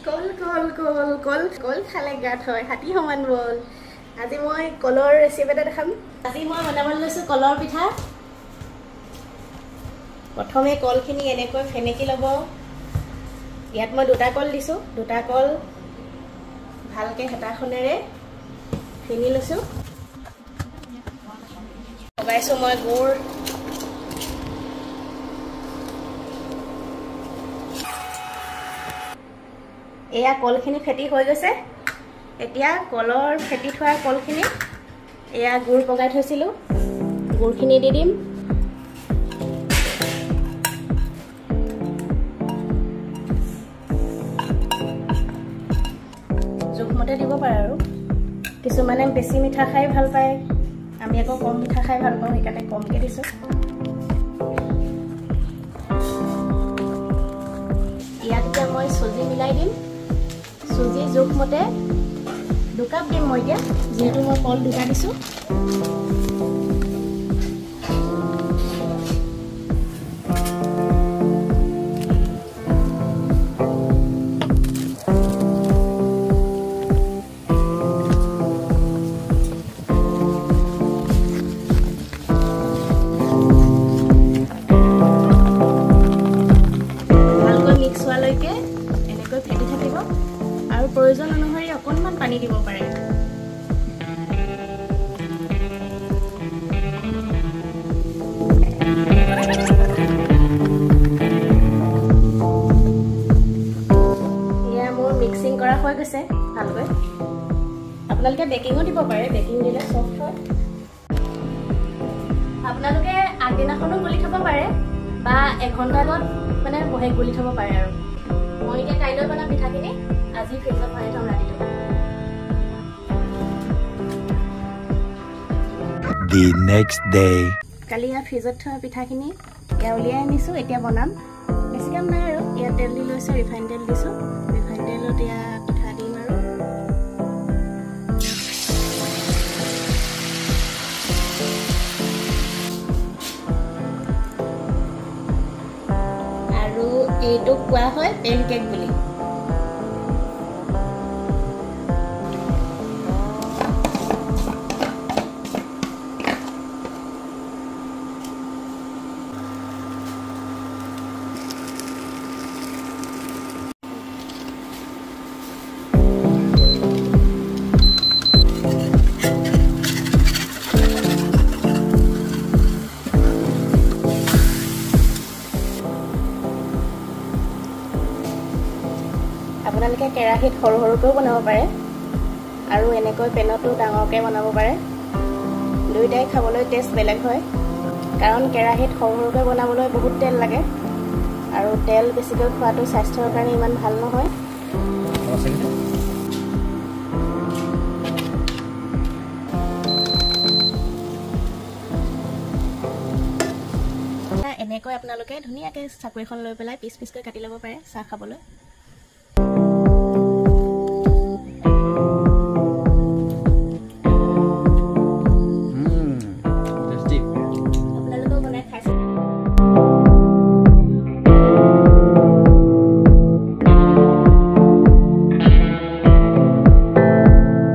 কল কল কল কল কল খালে গাত হয় হাতী সমান বল আজি মই কলৰ ৰেচিপি এটা দেখাম আজি মই বনাবলৈ লৈছো কলৰ পিঠা প্ৰথমে কলখিনি এনেকৈ ফেনেকি লব ইয়াত মই দুটা কল দিছো দুটা কল ভালকে হেতাখনেৰে ফেনি লৈছো লগাইছো মই গুড় এয়া কলখিনি ফেটি হৈ গৈছে এতিয়া কলৰ ফেটি থোৱা কলখিনি এয়া গুড় পগাই থৈছিলো গুড়খিনি দি দিম জোখমতে দিব পাৰে আৰু কিছুমানে বেছি মিঠা খাই ভাল পায় আমি আকৌ কম মিঠা খাই ভাল পাওঁ সেইকাৰণে কমকে দিছো ইয়াত এতিয়া মই চুজি মিলাই দিম চুজি জোখমতে 2 কাপ দিম মই এতিয়া যেহেতু মই কল দুটা দিছো প্ৰয়োজন অনুসৰি অকণমান পানী দিব পাৰে ইয়া মোৰ মিক্সিং কৰা হৈ গৈছে ভালকৈ আপোনালোকে বেকিংও দিব পাৰে বেকিং দিলে সফট হয় আপোনালোকে আগদিনাখনো গুলি থব পাৰে বা 1 ঘণ্টা আগত মানে বহে গুলি থব পাৰে আৰু মই এতিয়া কাইলৈ বনাম পিঠাখিনি আজি ফ্ৰিজত ভৰাই থম ৰাতিটো The next day কালি ইয়া ফ্ৰিজত থোৱা পিঠাখিনি ইয়া উলিয়াই আনিছো এতিয়া বনাম বেছি কাম নাই আৰু ইয়া তেল দি লৈছো ৰিফাইন তেল দিছো ৰিফাইন তেলত ইয়া পিঠা দিম আৰু এইটো কোৱা হয় পেনকেক বুলি আপোনালোকে কেৰাহীত সৰু সৰুকৈ বনাব পাৰে আৰু এনেকৈ পেনতো ডাঙৰকৈ বনাব পাৰে দুইটাই খাবলৈ টেষ্ট বেলেগ হয় কাৰণ কেৰাহীত সৰু সৰুকৈ বনাবলৈ বহুত তেল লাগে আৰু তেল বেছিকৈ খোৱাটো স্বাস্থ্যৰ কাৰণে ইমান ভাল নহয় এনেকৈ আপোনালোকে ধুনীয়াকৈ চাকু এখন লৈ পেলাই পিচ পিচকৈ কাটি ল'ব পাৰে চাহ খাবলৈ